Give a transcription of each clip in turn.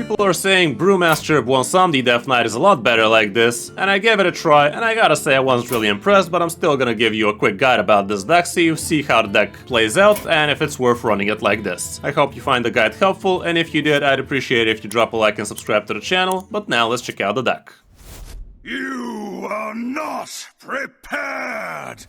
People are saying Brewmaster Bwonsamdi Death Knight is a lot better like this, and I gave it a try, and I gotta say I wasn't really impressed, but I'm still gonna give you a quick guide about this deck so you see how the deck plays out and if it's worth running it like this. I hope you find the guide helpful, and if you did, I'd appreciate it if you drop a like and subscribe to the channel, but now let's check out the deck. You are not prepared!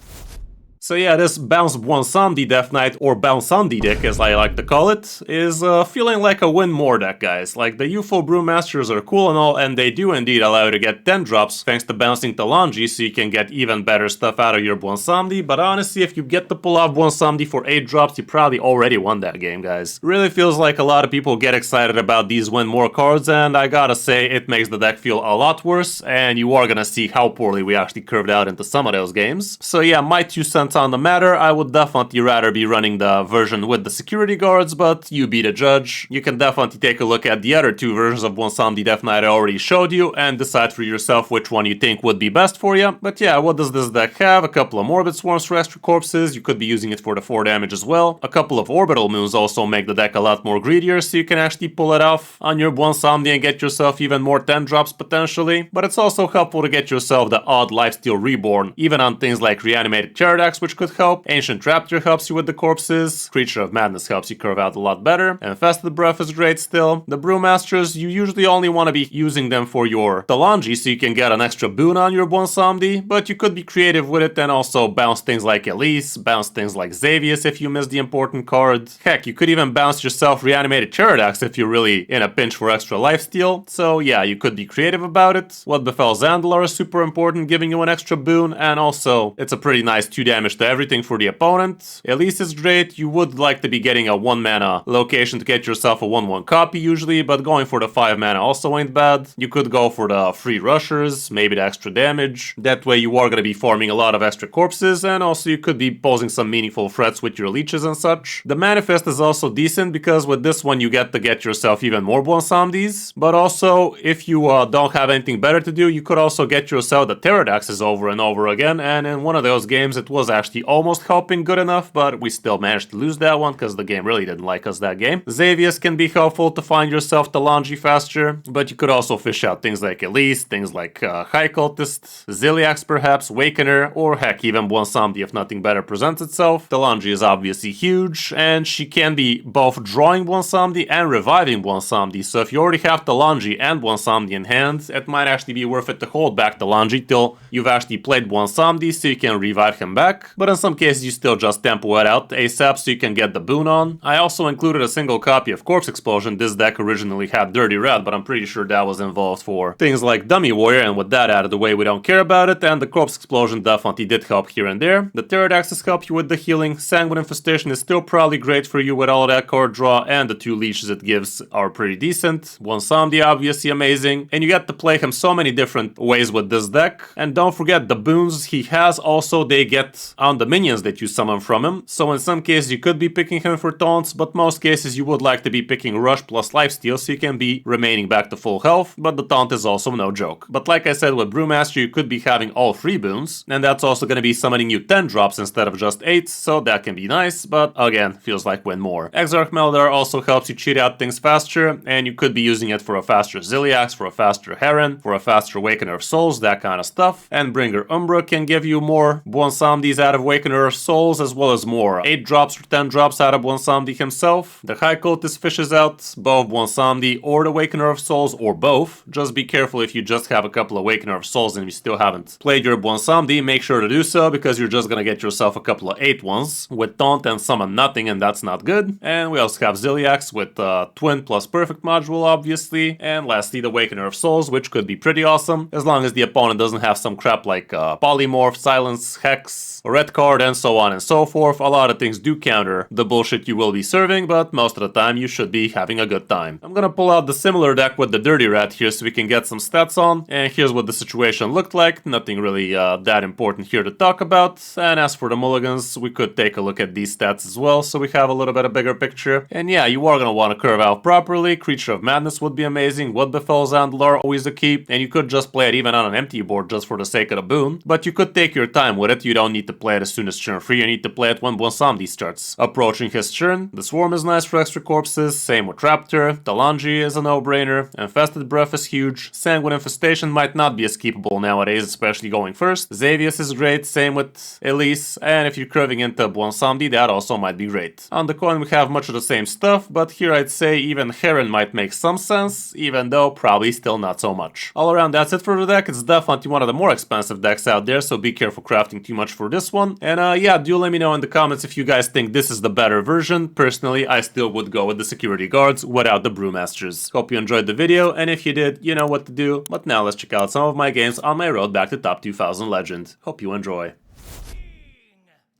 So yeah, this Bounce Bwonsamdi Death Knight, or Bwonsamdi deck as I like to call it, is feeling like a win more deck, guys. Like, the UFO Brewmasters are cool and all, and they do indeed allow you to get 10 drops thanks to bouncing Talanji, so you can get even better stuff out of your Bwonsamdi, but honestly, if you get to pull off Bwonsamdi for 8 drops, you probably already won that game, guys. Really feels like a lot of people get excited about these win more cards, and I gotta say, it makes the deck feel a lot worse, and you are gonna see how poorly we actually curved out into some of those games. So yeah, my 2 cents on the matter, I would definitely rather be running the version with the security guards, but you be the judge. You can definitely take a look at the other 2 versions of Bwonsamdi Death Knight I already showed you and decide for yourself which one you think would be best for you. But yeah, what does this deck have? A couple of Morbid Swarms for extra corpses, you could be using it for the 4 damage as well. A couple of Orbital Moons also make the deck a lot more greedier, so you can actually pull it off on your Bwonsamdi and get yourself even more 10 drops potentially. But it's also helpful to get yourself the odd Lifesteal Reborn, even on things like Reanimated Pterodax, which could help. Ancient Raptor helps you with the corpses, Creature of Madness helps you curve out a lot better, and Infested Breath is great still. The Brewmasters, you usually only want to be using them for your Talanji so you can get an extra boon on your Bwonsamdi, but you could be creative with it and also bounce things like Elise, bounce things like Xavius if you miss the important card. Heck, you could even bounce yourself Reanimated Pterodax if you're really in a pinch for extra lifesteal, so yeah, you could be creative about it. What Befell Zandalar is super important, giving you an extra boon, and also it's a pretty nice 2 damage to everything for the opponent. Elise is great, you would like to be getting a 1 mana location to get yourself a 1/1 copy usually, but going for the 5 mana also ain't bad. You could go for the free rushers, maybe the extra damage. That way you are going to be farming a lot of extra corpses, and also you could be posing some meaningful threats with your leeches and such. The Manifest is also decent because with this one you get to get yourself even more Bwonsamdis, but also if you don't have anything better to do, you could also get yourself the Pterodaxes over and over again, and in one of those games it was actually almost helping good enough, but we still managed to lose that one because the game really didn't like us that game. Xavius can be helpful to find yourself Talanji faster, but you could also fish out things like Elise, things like High Cultist, Ziliax perhaps, Wakener, or heck, even Bwonsamdi if nothing better presents itself. Talanji is obviously huge, and she can be both drawing Bwonsamdi and reviving Bwonsamdi, so if you already have Talanji and Bwonsamdi in hand, it might actually be worth it to hold back Talanji till you've actually played Bwonsamdi so you can revive him back, but in some cases you still just tempo it out ASAP so you can get the boon on. I also included a single copy of Corpse Explosion. This deck originally had Dirty Red, but I'm pretty sure that was involved for things like Dummy Warrior, and with that out of the way we don't care about it, and the Corpse Explosion definitely did help here and there. The Pterodaxes help you with the healing, Sanguine Infestation is still probably great for you with all that card draw, and the 2 leeches it gives are pretty decent. Bwonsamdi obviously amazing, and you get to play him so many different ways with this deck. And don't forget the boons he has also, they get on the minions that you summon from him, so in some cases you could be picking him for taunts, but most cases you would like to be picking Rush plus Lifesteal so you can be remaining back to full health, but the taunt is also no joke. But like I said, with Brewmaster you could be having all 3 boons, and that's also going to be summoning you 10 drops instead of just 8, so that can be nice, but again, feels like win more. Exarch Meldar also helps you cheat out things faster, and you could be using it for a faster Ziliax, for a faster Heron, for a faster Awakener of Souls, that kind of stuff, and Bringer Umbra can give you more Bwonsamdis out of Awakener of Souls, as well as more 8 drops or 10 drops out of Bwonsamdi himself. The High Cultist fishes out both Bwonsamdi or the Awakener of Souls, or both. Just be careful if you just have a couple of Awakener of Souls and you still haven't played your Bwonsamdi, make sure to do so, because you're just gonna get yourself a couple of 8 ones with Taunt and Summon Nothing, and that's not good. And we also have Ziliax with Twin plus Perfect module, obviously. And lastly, the Awakener of Souls, which could be pretty awesome, as long as the opponent doesn't have some crap like Polymorph, Silence, Hex, Red Card, and so on and so forth. A lot of things do counter the bullshit you will be serving, but most of the time you should be having a good time. I'm gonna pull out the similar deck with the Dirty Rat here so we can get some stats on, and here's what the situation looked like. Nothing really that important here to talk about. And as for the mulligans, we could take a look at these stats as well so we have a little bit of bigger picture. And yeah, you are gonna want to curve out properly. Creature of Madness would be amazing. What Befell Zandalar, always a key, and you could just play it even on an empty board just for the sake of the boon, but you could take your time with it. You don't need to play it as soon as turn 3, you need to play it when Bwonsamdi starts approaching his turn. The Swarm is nice for extra corpses, same with Raptor, Talanji is a no-brainer, Infested Breath is huge, Sanguine Infestation might not be as keepable nowadays, especially going first. Xavius is great, same with Elise, and if you're curving into Bwonsamdi, that also might be great. On the coin we have much of the same stuff, but here I'd say even Heron might make some sense, even though probably still not so much. All around that's it for the deck, it's definitely one of the more expensive decks out there, so be careful crafting too much for this one. And yeah, do let me know in the comments if you guys think this is the better version. Personally, I still would go with the security guards without the Brewmasters. Hope you enjoyed the video, and if you did, you know what to do. But now let's check out some of my games on my road back to top 2000 Legend. Hope you enjoy.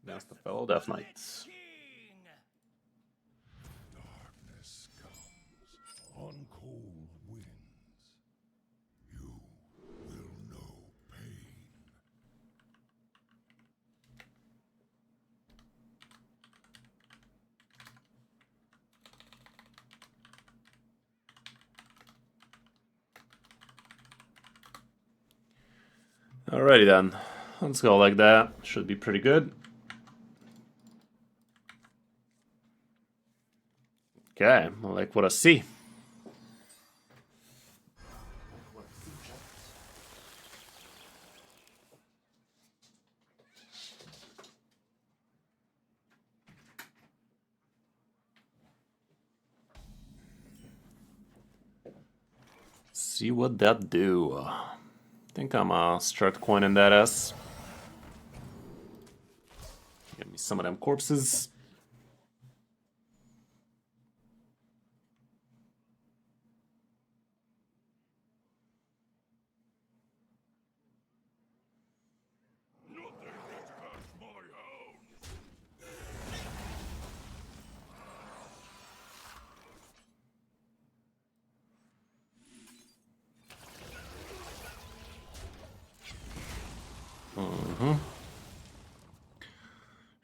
That's the fellow Death Knight. Darkness comes on cold winds. You will know pain. Alrighty then, let's go like that. Should be pretty good. Okay, I like what I see. See what that do. I think I'm start coining that S. Give me some of them corpses.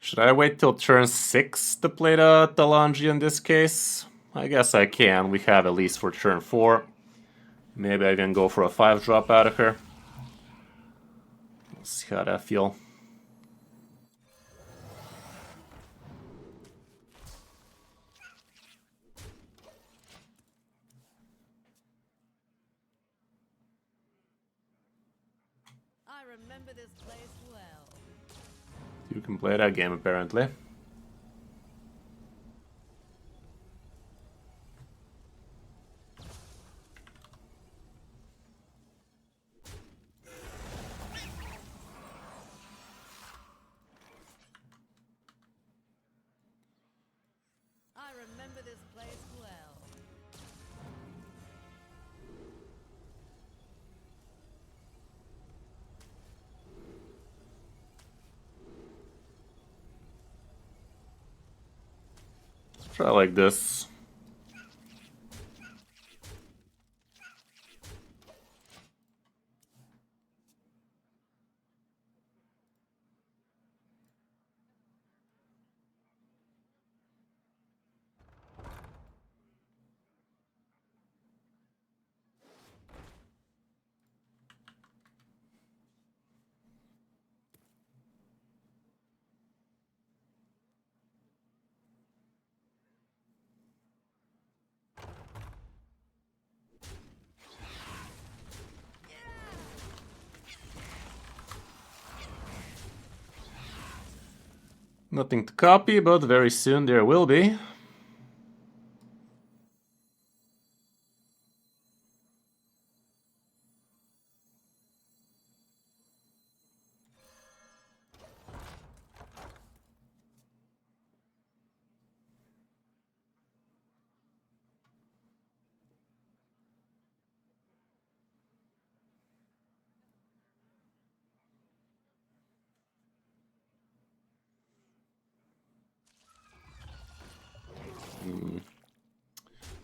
Should I wait till turn 6 to play the Talanji in this case? I guess I can. We have at least for turn 4. Maybe I can go for a 5-drop out of her. Let's see how that feel. I remember this place well. You can play that game apparently. I remember this place well. Let's try like this. Nothing to copy, but very soon there will be.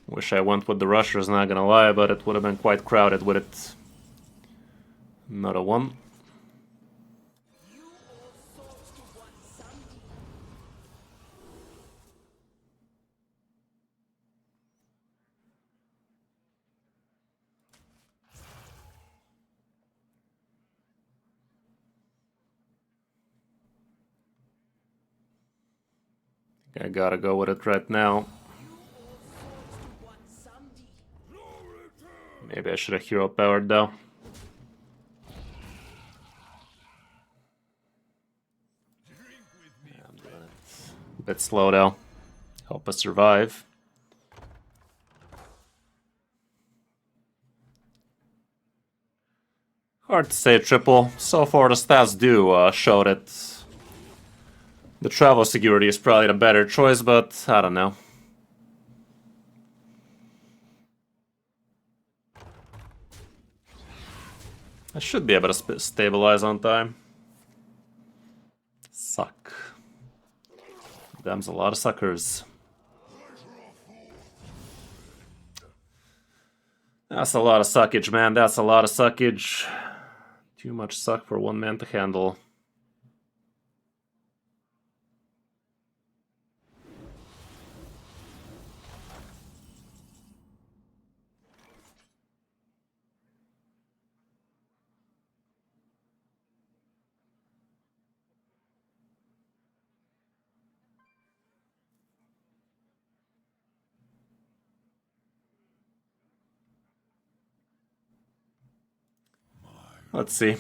Wish I went with the rushers, not gonna lie, but it would have been quite crowded with it. Not a one. I gotta go with it right now. Maybe I should have hero powered though. A bit slow though. Help us survive. Hard to say triple. So far the stats do show that the travel security is probably the better choice, but I don't know. I should be able to stabilize on time. Suck. Them's a lot of suckers. That's a lot of suckage, man. That's a lot of suckage. Too much suck for one man to handle. Let's see.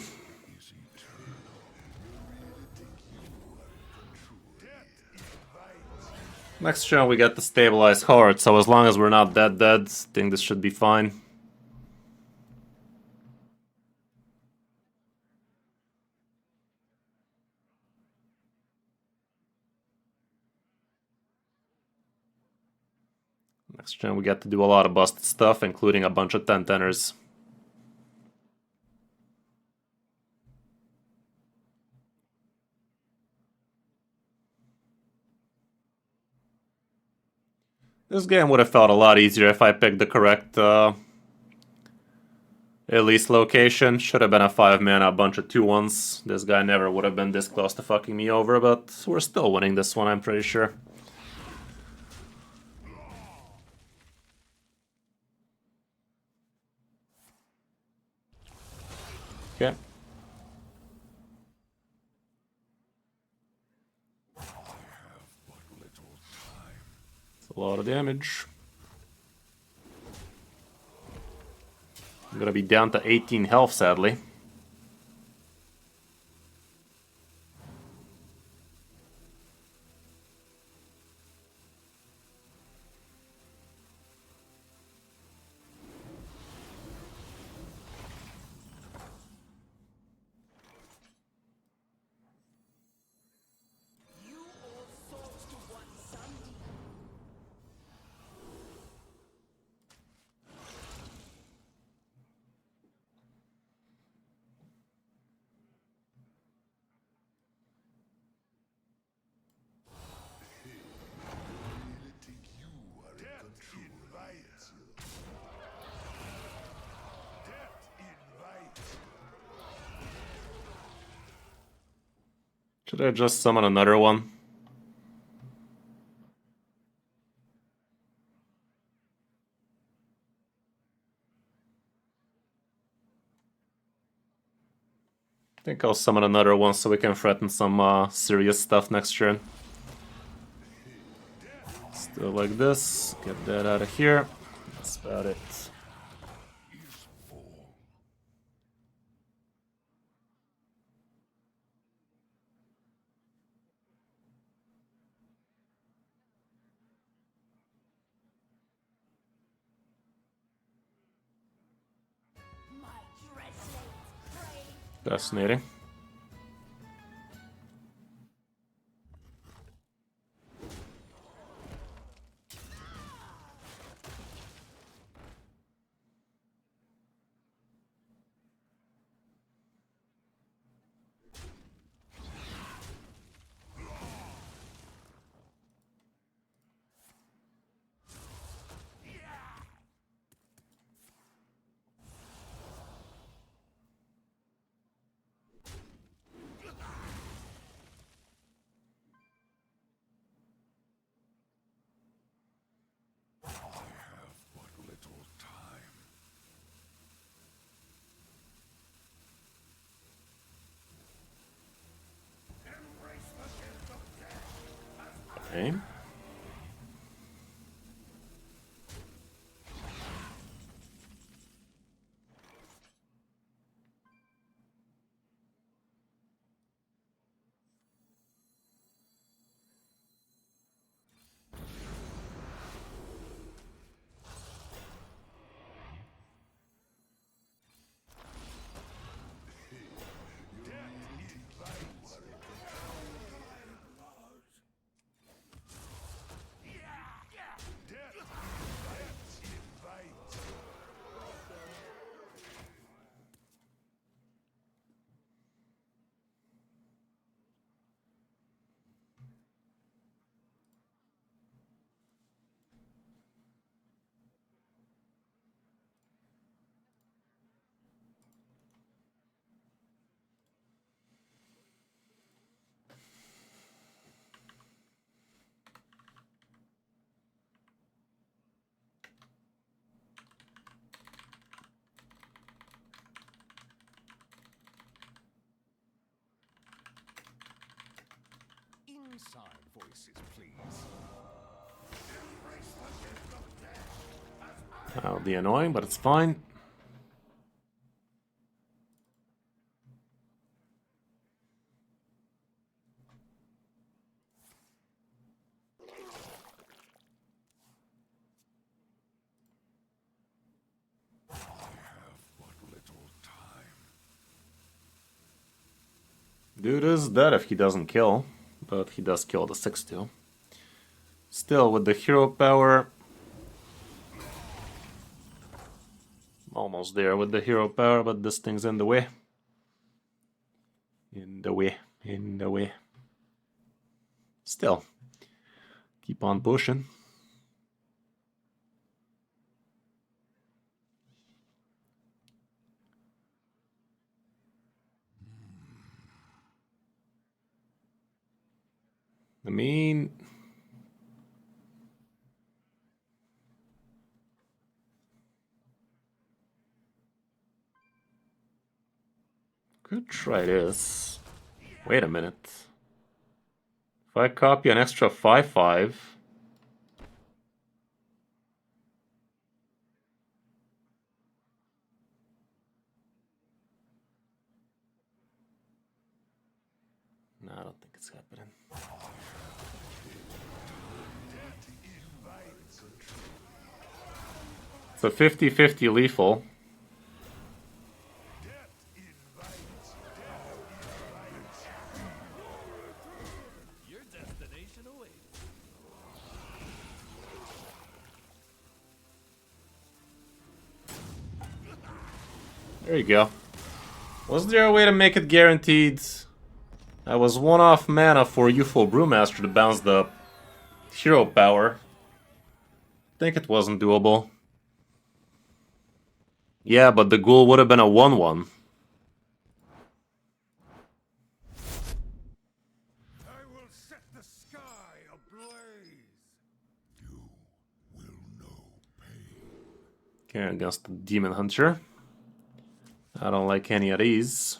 Next turn we get the stabilized horde, so as long as we're not dead, I think this should be fine. Next turn we get to do a lot of busted stuff, including a bunch of 10-10ers. This game would have felt a lot easier if I picked the correct Elise location. Should have been a 5-mana, a bunch of 2-1s. This guy never would have been this close to fucking me over, but we're still winning this one, I'm pretty sure. Okay. A lot of damage. I'm gonna be down to 18 health, sadly. Should I just summon another one? I think I'll summon another one so we can threaten some serious stuff next turn. Still like this. Get that out of here. That's about it. Fascinating. Okay. Inside voices, please. That'll be annoying, but it's fine. Dude is dead if he doesn't kill, but he does kill the 6-2. Still, with the hero power... Almost there with the hero power, but this thing's in the way. In the way. Still, keep on pushing. I mean... Could try this. Wait a minute. If I copy an extra 5/5... No, I don't think it's happening. It's a 50-50 lethal. Your destination awaits. There you go. Was there a way to make it guaranteed? That was one-off mana for youthful Brewmaster to bounce the hero power. I think it wasn't doable. Yeah, but the ghoul would have been a 1/1. I will set the sky ablaze. You will know pain. Okay, against the Demon Hunter. I don't like any of these.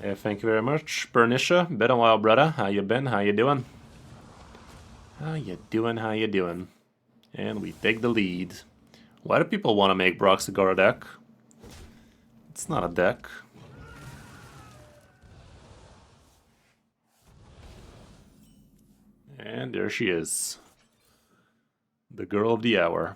Yeah, thank you very much, Bernisha. Been a while, brother. How you been? How you doing? How you doing? How you doing? And we take the lead. Why do people want to make Broxigar a deck? It's not a deck. And there she is. The girl of the hour.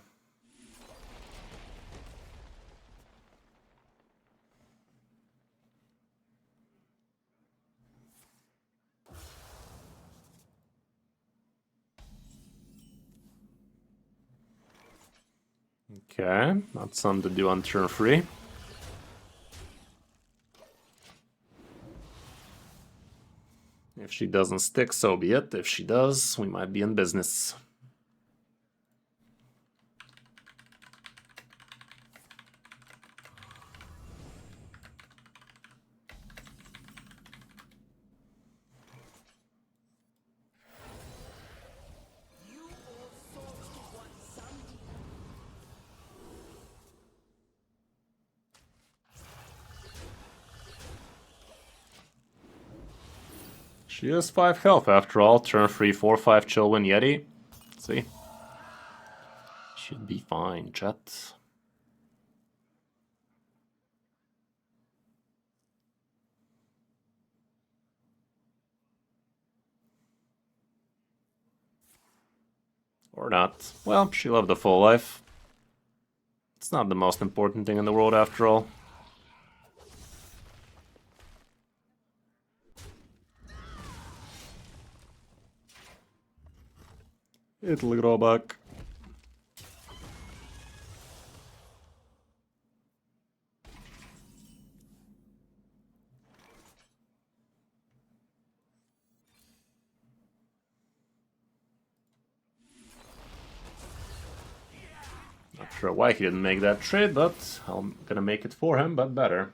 Okay, that's something to do on turn 3. If she doesn't stick, so be it. If she does, we might be in business. You all souls to Bwonsamdi. She has 5 health after all. Turn 3, 4/5 Chillwind Yeti. Let's see. Should be fine, chat. Or not. Well, she lived a full life. It's not the most important thing in the world after all. It'll grow back. Not sure why he didn't make that trade, but I'm gonna make it for him, but better.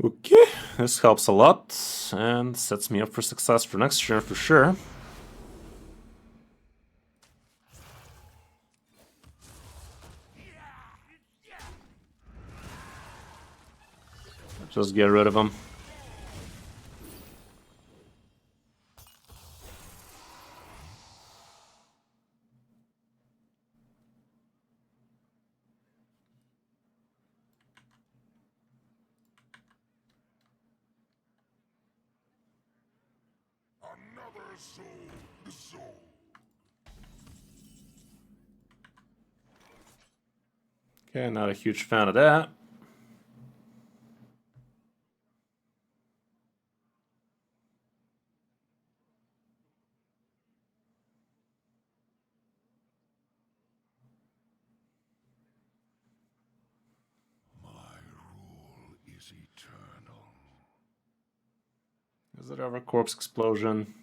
Okay, this helps a lot and sets me up for success for next turn for sure. Just get rid of him. Another soul dissolved. Okay, not a huge fan of that. My rule is eternal. Is it ever corpse explosion?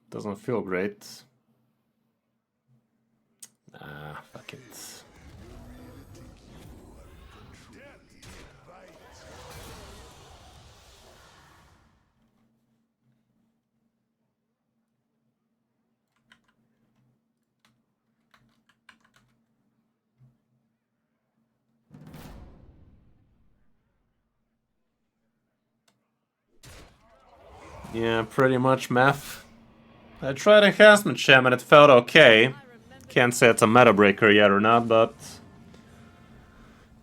Doesn't feel great. Ah, fuck it. Yeah, pretty much meth. I tried Enhancement Shaman, it felt okay. Can't say it's a meta breaker yet or not, but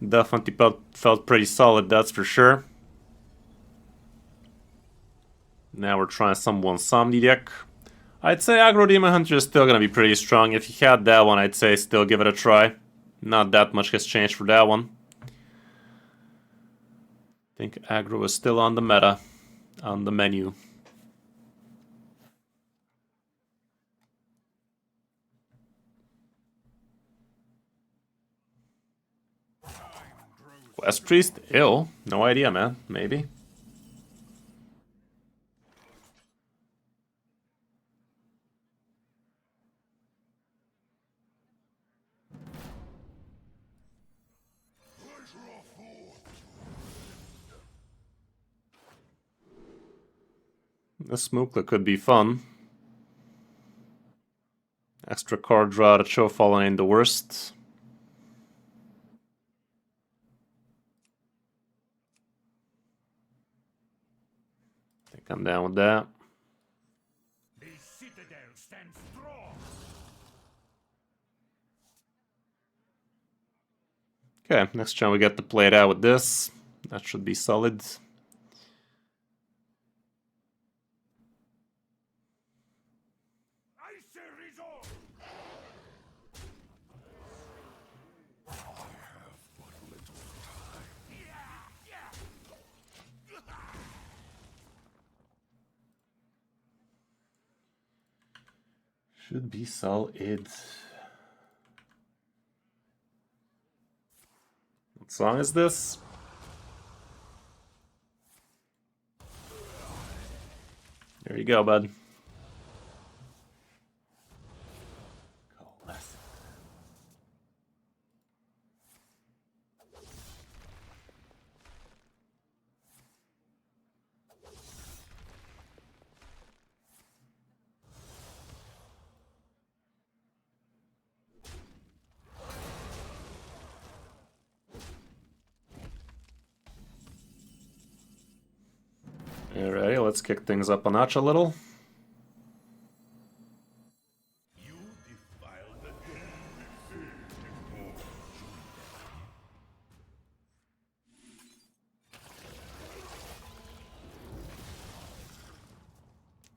definitely felt pretty solid, that's for sure. Now we're trying some Bwonsamdi deck. I'd say Aggro Demon Hunter is still gonna be pretty strong. If you had that one, I'd say still give it a try. Not that much has changed for that one. I think Aggro is still on the meta, on the menu. Quest Priest? Ill? No idea, man. Maybe. The Smookla could be fun. Extra card draw to show falling in the worst. I think I'm down with that. The citadel stands strong. Okay, next turn we get to play it out with this. That should be solid. Ice resolve. I have but little time. Should be solid. What song is this? There you go, bud. Alrighty, let's kick things up a notch a little. You defiled the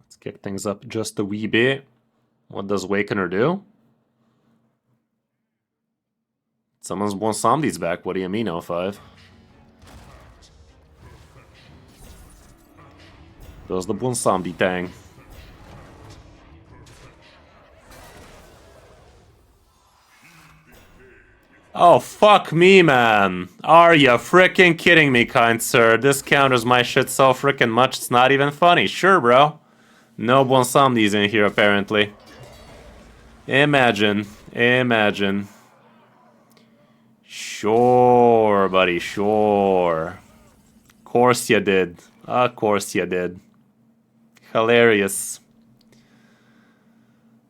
Let's kick things up just a wee bit. What does Wakener do? Someone's Bwonsamdi's back. What do you mean, 05? Does the Bwonsamdi thing. Oh, fuck me, man. Are you freaking kidding me, kind sir? This counters my shit so freaking much, it's not even funny. Sure, bro. No Bwonsamdi's in here, apparently. Imagine. Imagine. Sure, buddy, sure. course you did. Of course you did. Hilarious.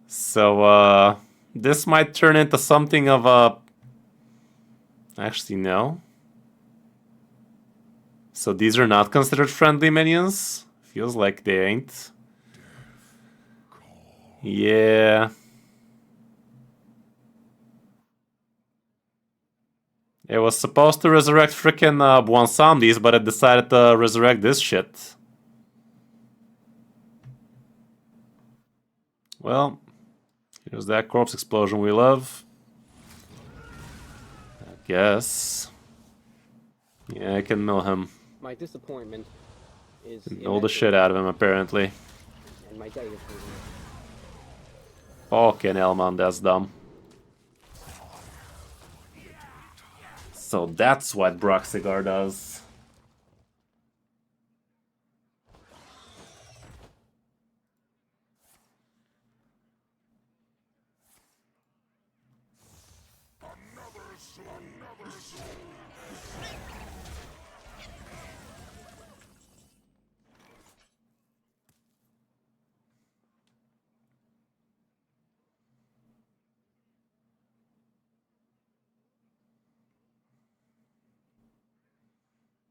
So, this might turn into something of a... Actually, no. So these are not considered friendly minions? Feels like they ain't. Yeah. It was supposed to resurrect frickin' Bwonsamdis, but it decided to resurrect this shit. Well, here's that corpse explosion we love. I guess. Yeah, I can mill him. My disappointment is Mill the shit out of him, apparently. and my day is ruined. Fucking hell, man, that's dumb. So that's what Broxigar does.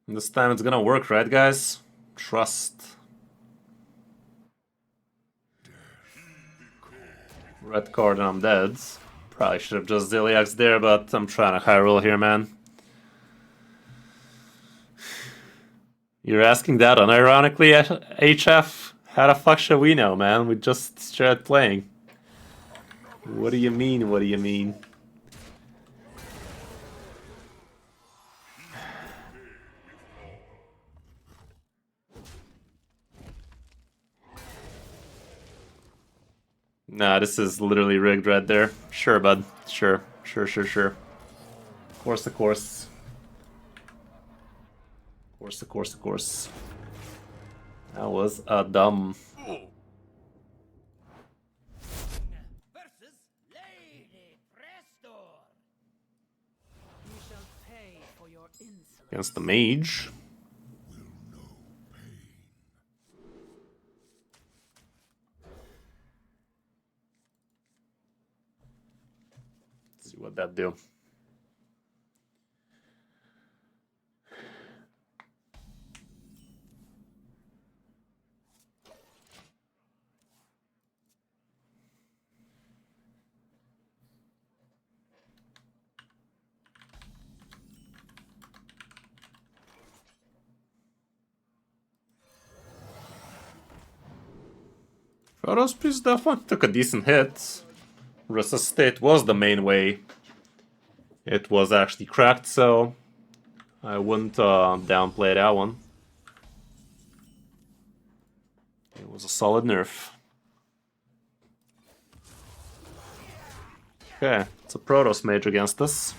This time it's gonna work, right, guys? Trust. Red card and I'm dead. Probably should have just Ziliax there, but I'm trying to high roll here, man. You're asking that unironically, HF? How the fuck should we know, man? We just started playing. What do you mean, what do you mean? Nah, this is literally rigged right there. Sure, bud. Sure. Sure. Of course. Of course. That was a dumb... Versus Lady Presto. You shall pay for your insolence. against the mage. Let's see what that do. Photos piece definitely took a decent hit. Resuscitate was the main way. It was actually cracked, so I wouldn't downplay that one. It was a solid nerf. Okay, it's a Protoss mage against us.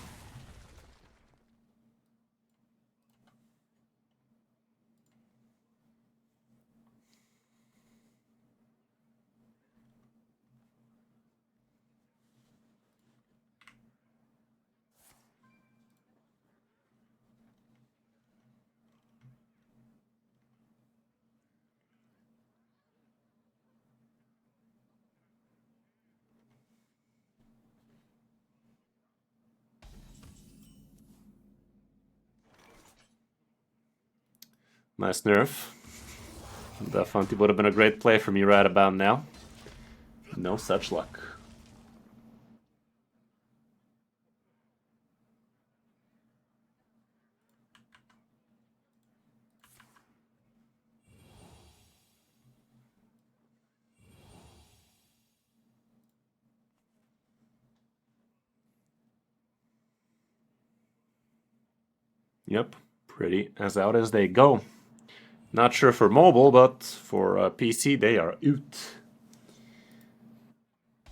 Nice nerf. Definitely would have been a great play for me right about now. No such luck. Yep, pretty as out as they go. Not sure for mobile, but for PC, they are out.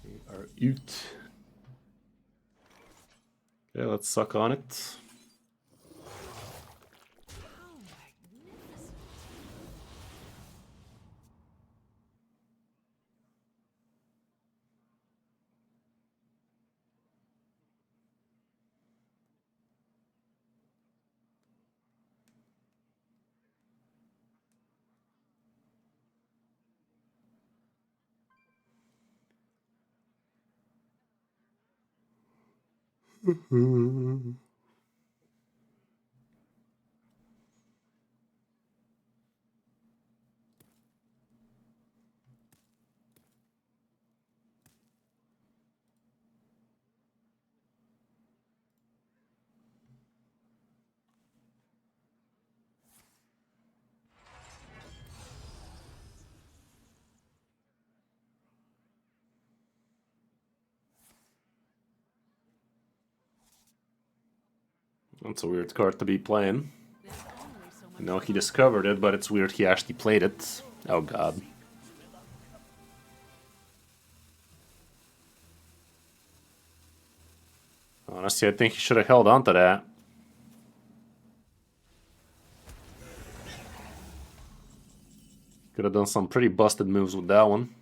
They are out. Okay, let's suck on it. That's a weird card to be playing. There's only so much I know he discovered it, but it's weird he actually played it. Oh god. Honestly, I think he should have held on to that. Could have done some pretty busted moves with that one.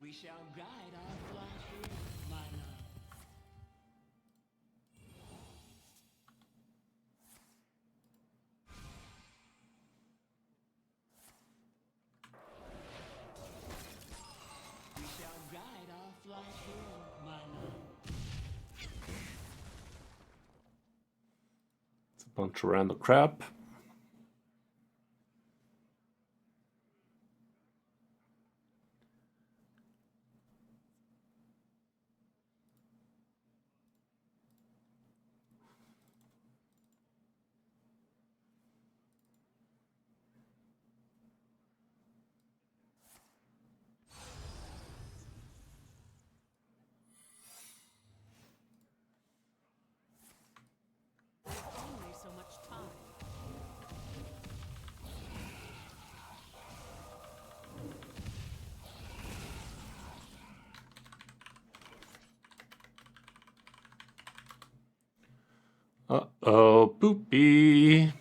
We shall guide our flight here, my love. We shall guide our flight here, my love. It's a bunch of random crap. There's only so much time. Uh-oh, poopy.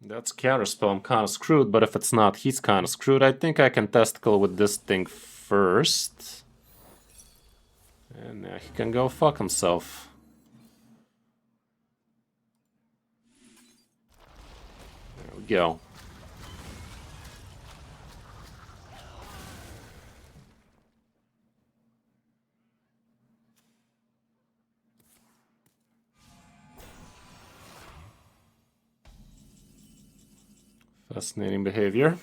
That's counterspell. I'm kind of screwed, but if it's not, he's kind of screwed. I think I can testicle with this thing first. And he can go fuck himself. There we go. Fascinating behavior.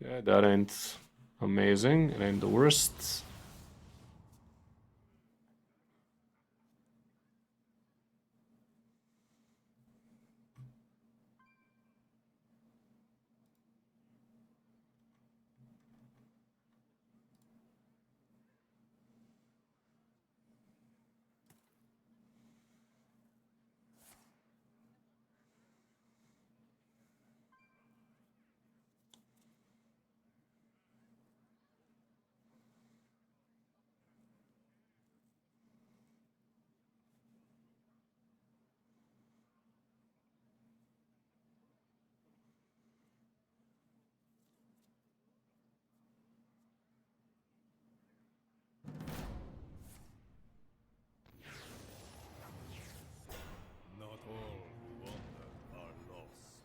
Okay, that ain't amazing. It ain't the worst. Not all who wander are lost.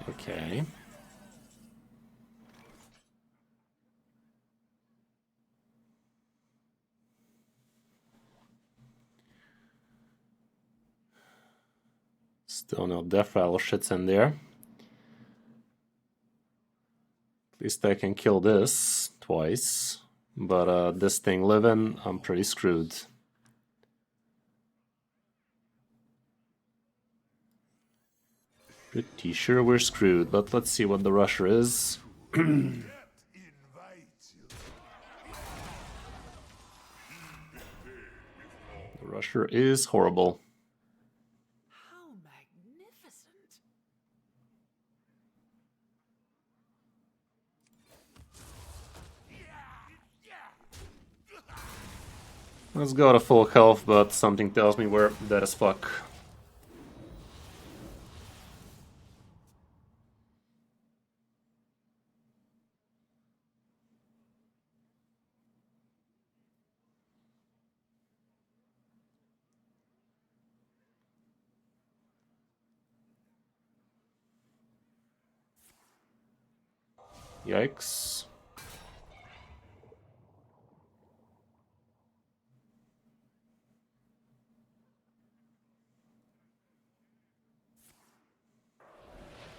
Okay. Still no death rattle shits in there. At least I can kill this twice. But this thing living, I'm pretty screwed. Pretty sure we're screwed, but let's see what the rusher is. The rusher is horrible. How magnificent! Let's go to full health, but something tells me we're dead as fuck. Yikes.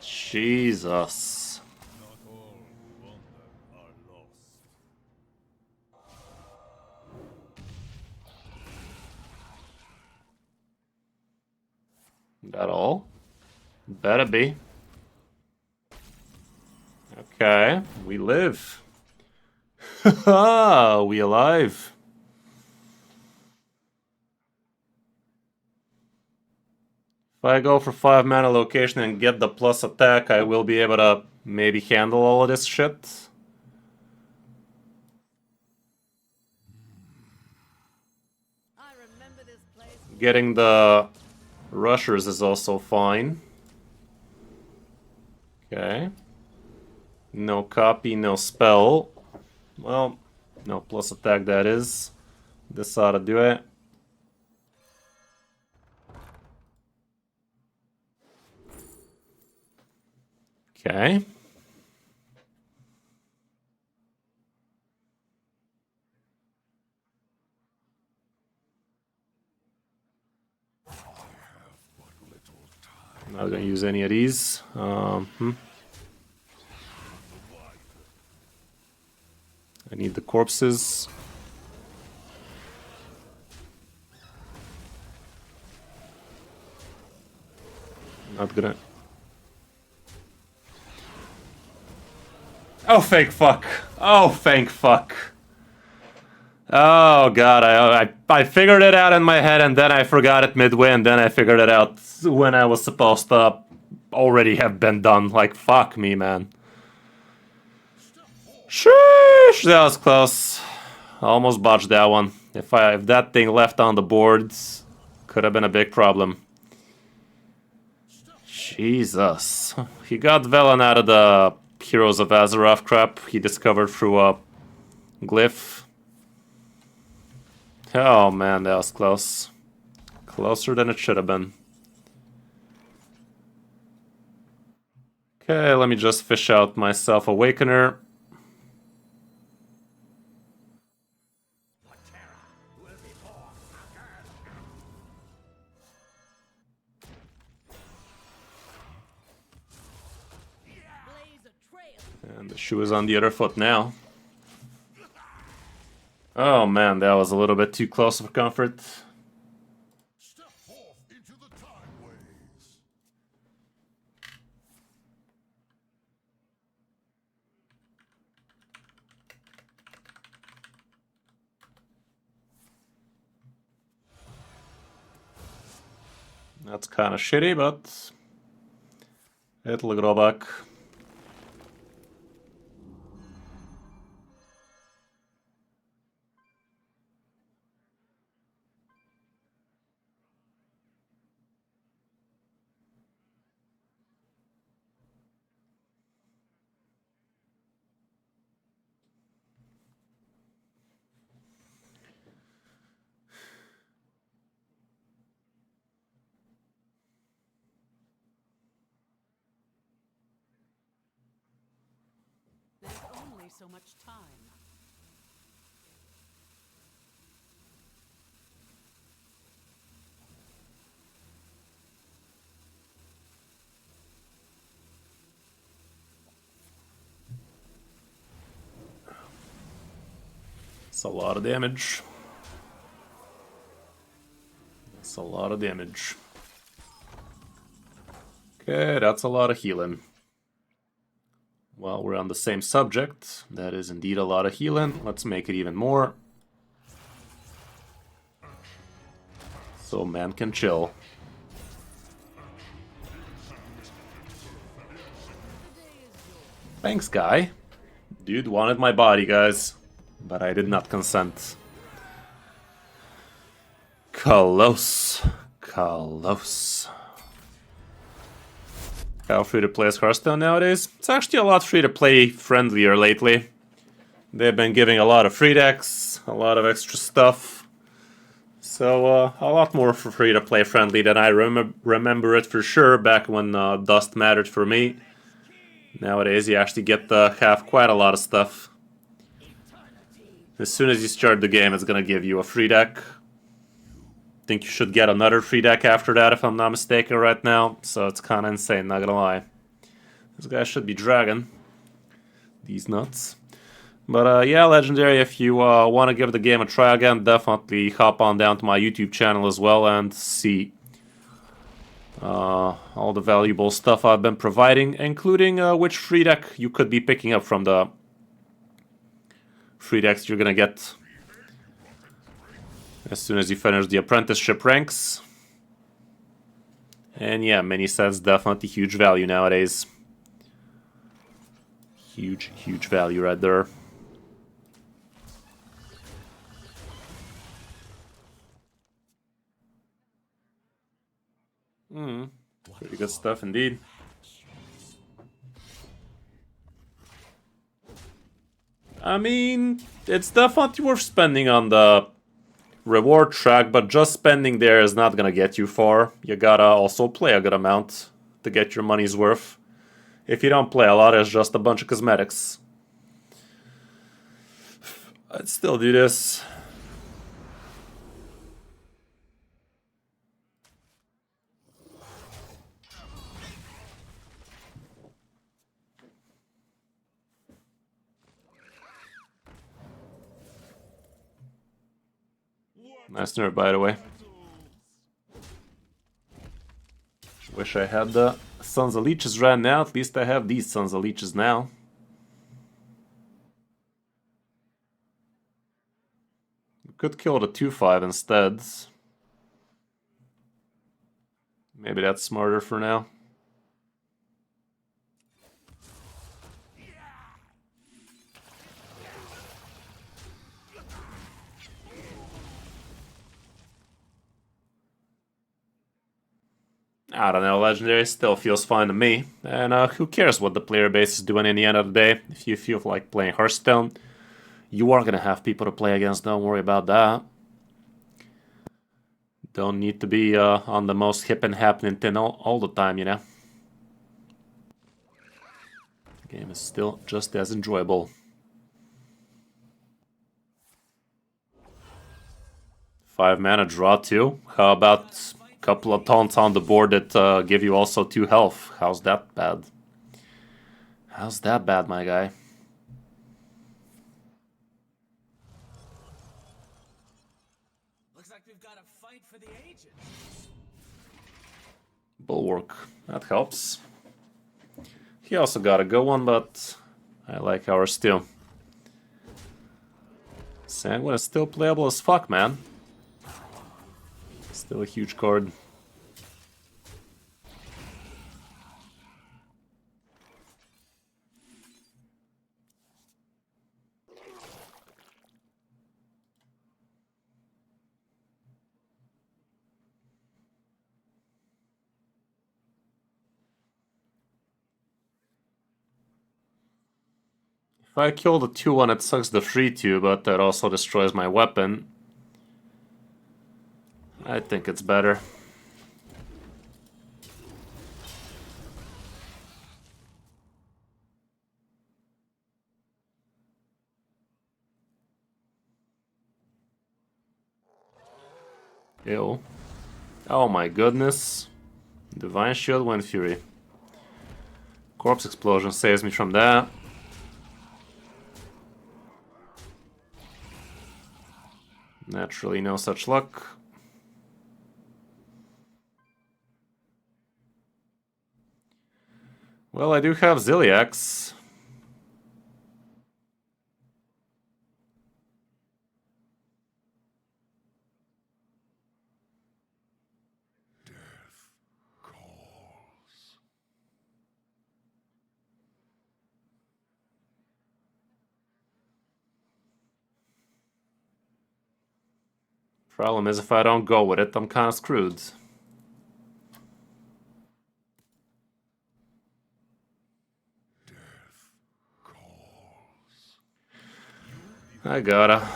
Jesus. Not all who wander are lost. That all? Better be. Okay, we live. Haha, we alive. If I go for 5 mana location and get the plus attack, I will be able to maybe handle all of this shit. I remember this place. Getting the rushers is also fine. Okay. No copy, no spell. Well, no plus attack that is. This ought to do it. Okay. I'm not gonna use any of these. I need the corpses. Not gonna. Oh, thank fuck. Oh, thank fuck. Oh god, I figured it out in my head and then I forgot it midway and then I figured it out when I was supposed to already have been done. Like, fuck me, man. Sheesh, that was close. Almost botched that one. If that thing left on the boards, could have been a big problem. Jesus. He got Velen out of the Heroes of Azeroth crap he discovered through a glyph. Oh man, that was close. Closer than it should have been. Okay, let me just fish out myself Awakener. Blaze a trail. And the shoe is on the other foot now. Oh man, that was a little bit too close for comfort. Step forth into the time ways. That's kind of shitty, but it'll grow back. There's only so much time. That's a lot of damage. That's a lot of damage. Okay, that's a lot of healing. Well, we're on the same subject. That is indeed a lot of healing. Let's make it even more. So man can chill. Thanks, guy. Dude wanted my body, guys. But I did not consent. Close. Close. How free-to-play is Hearthstone nowadays? It's actually a lot free-to-play friendlier lately. They've been giving a lot of free decks, a lot of extra stuff. So, a lot more for free-to-play friendly than I remember it for sure, back when Dust mattered for me. Nowadays, you actually get to have quite a lot of stuff. As soon as you start the game, it's gonna give you a free deck. Think you should get another free deck after that, if I'm not mistaken right now. So it's kind of insane, not gonna lie. This guy should be dragging these nuts. But yeah, Legendary, if you want to give the game a try again, definitely hop on down to my YouTube channel as well and see all the valuable stuff I've been providing, including which free deck you could be picking up from the free decks you're gonna get as soon as you finish the apprenticeship ranks. And yeah, mini sets definitely huge value nowadays. Huge, huge value right there. Pretty good stuff indeed. I mean, it's definitely worth spending on the reward track, but just spending there is not gonna get you far. You gotta also play a good amount to get your money's worth. If you don't play a lot, it's just a bunch of cosmetics. I'd still do this. Nice nerf, by the way. Wish I had the Sons of Leeches right now. At least I have these Sons of Leeches now. Could kill the 2/5 instead. Maybe that's smarter for now. I don't know, Legendary still feels fine to me. And who cares what the player base is doing in the end of the day? If you feel like playing Hearthstone, you are gonna have people to play against, don't worry about that. Don't need to be on the most hip and happening thing all the time, you know? The game is still just as enjoyable. 5 mana draw too? How about couple of taunts on the board that give you also 2 health? How's that bad? How's that bad, my guy? Looks like we've got a fight for the ages. Bulwark, that helps. He also got a good one, but I like ours too. Sanguine is still playable as fuck, man. Still a huge card. If I kill the 2/1, it sucks the 3/2, but that also destroys my weapon. I think it's better. Ew. Oh my goodness. Divine Shield, Wind Fury. Corpse Explosion saves me from that. Naturally, no such luck. Well, I do have Ziliax. Death calls. Problem is, if I don't go with it, I'm kind of screwed. Death calls. I gotta.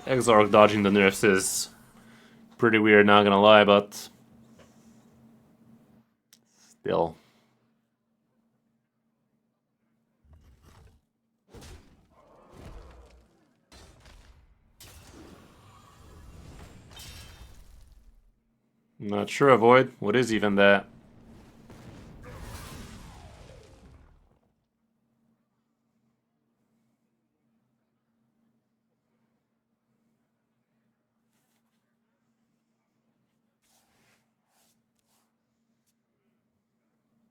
Exarch dodging the nerfs is pretty weird, not gonna lie, but still. Not sure, Avoid. What is even that?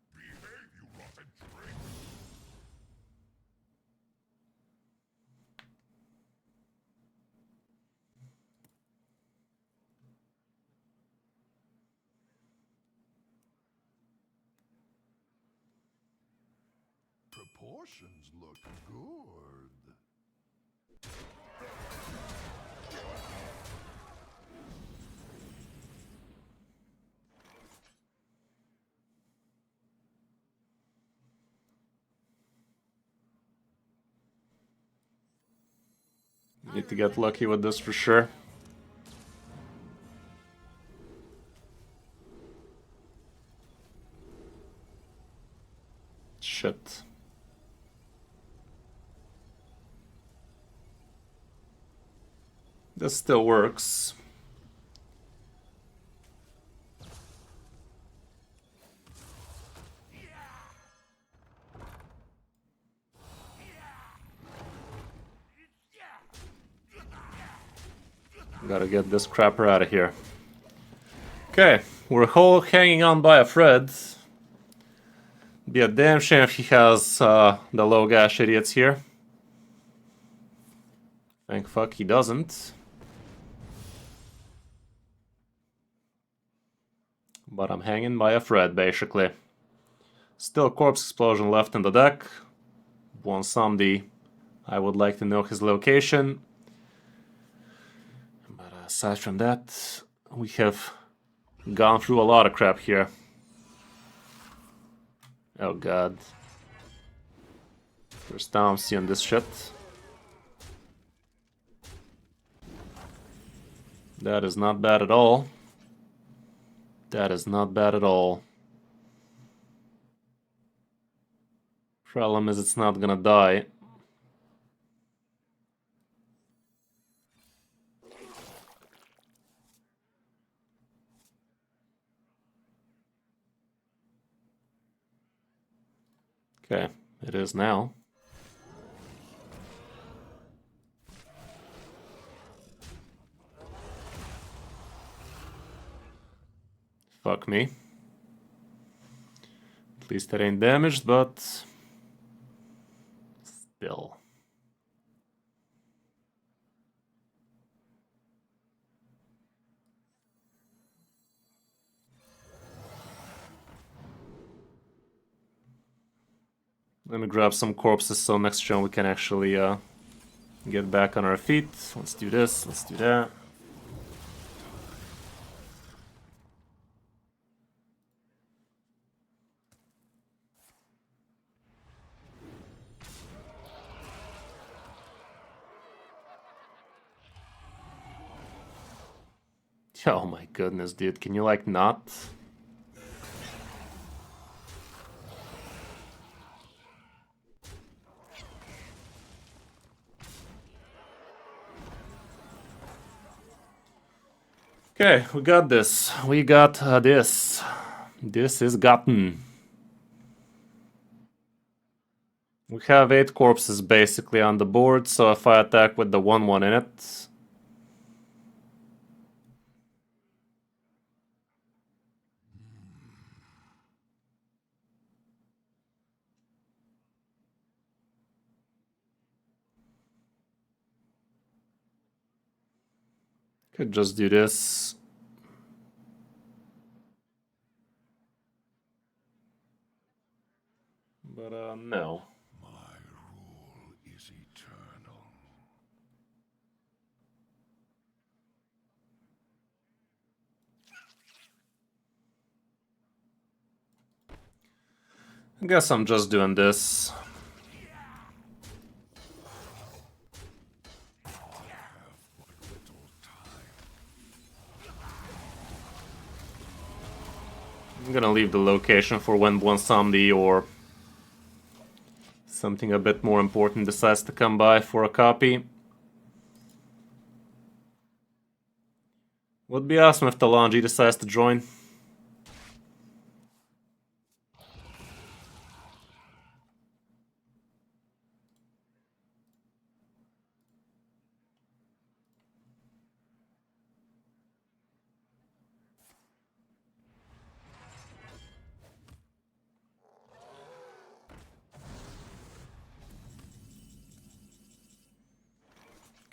Behave, you rotten trick. Proportions look good. Need to get lucky with this for sure. Shit. This still works. Gotta get this crapper out of here. Okay, we're whole hanging on by a thread. Be a damn shame if he has the low gash idiots here. Thank fuck he doesn't. But I'm hanging by a thread, basically. Still Corpse Explosion left in the deck. Bwonsamdi, I would like to know his location. But aside from that, we have gone through a lot of crap here. Oh god. There's Tomsy on this shit. That is not bad at all. That is not bad at all. Problem is, it's not gonna die. Okay, it is now. Fuck me. At least that ain't damaged, but still. Let me grab some corpses so next turn we can actually get back on our feet. Let's do this, let's do that. Oh my goodness, dude, can you like not? Okay, we got this. We got this. This is gotten. We have 8 corpses basically on the board, so if I attack with the 1/1 in it... Could just do this. But, no. My rule is eternal. I guess I'm just doing this. I'm gonna leave the location for when Bwonsamdi or something a bit more important decides to come by for a copy. Would be awesome if Talanji decides to join.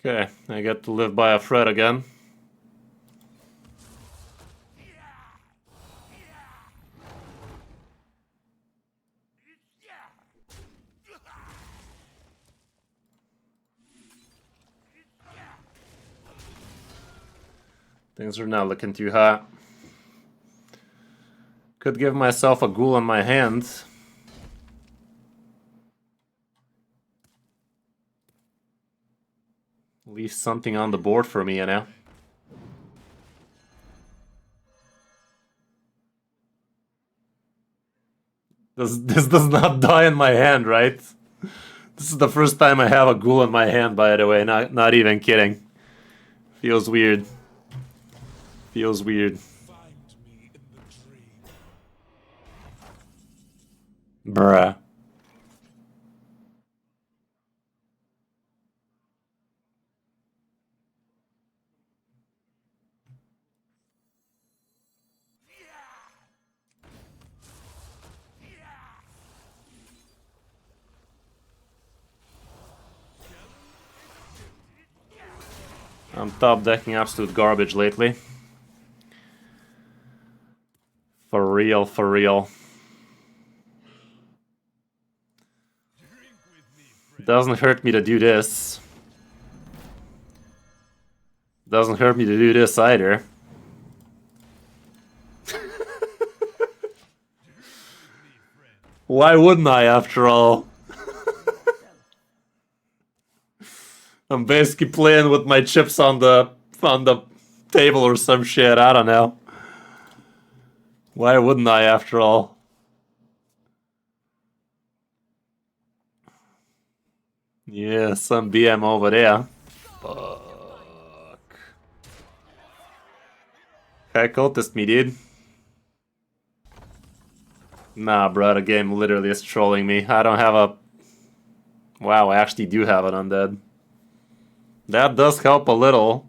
Okay, I get to live by a thread again. Things are not looking too hot. Could give myself a ghoul in my hand. Leave something on the board for me, you know? This does not die in my hand, right? This is the first time I have a ghoul in my hand, by the way, not even kidding. Feels weird. Feels weird. Find me in the dream. Bruh. I'm top decking absolute garbage lately. For real, for real. Doesn't hurt me to do this. Doesn't hurt me to do this either. Why wouldn't I, after all? I'm basically playing with my chips on the table or some shit, I don't know. Why wouldn't I, after all? Yeah, some BM over there. Fuck. High cultist me, dude. Nah, bro, the game literally is trolling me. I don't have a... Wow, I actually do have an undead. That does help a little.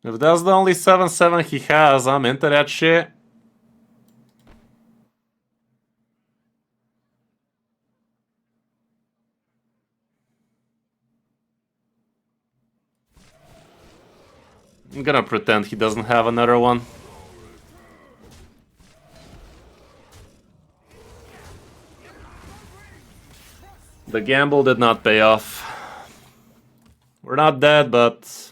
If that's the only 7/7 he has, I'm into that shit. I'm gonna pretend he doesn't have another one. The gamble did not pay off. We're not dead, but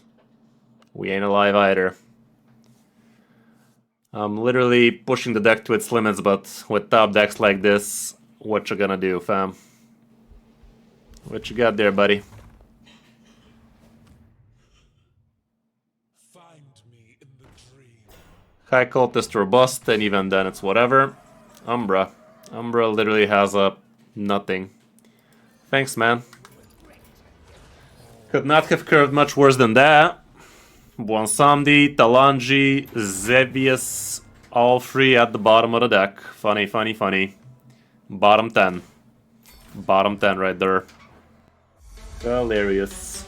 we ain't alive either. I'm literally pushing the deck to its limits, but with top decks like this, what you gonna do, fam? What you got there, buddy? Find me in the dream. High cultist robust, and even then it's whatever. Umbra. Umbra literally has a nothing. Thanks, man. Could not have curved much worse than that. Bwonsamdi, Talanji, Zevius, all three at the bottom of the deck. Funny, funny, funny. Bottom 10. Bottom 10 right there. Hilarious.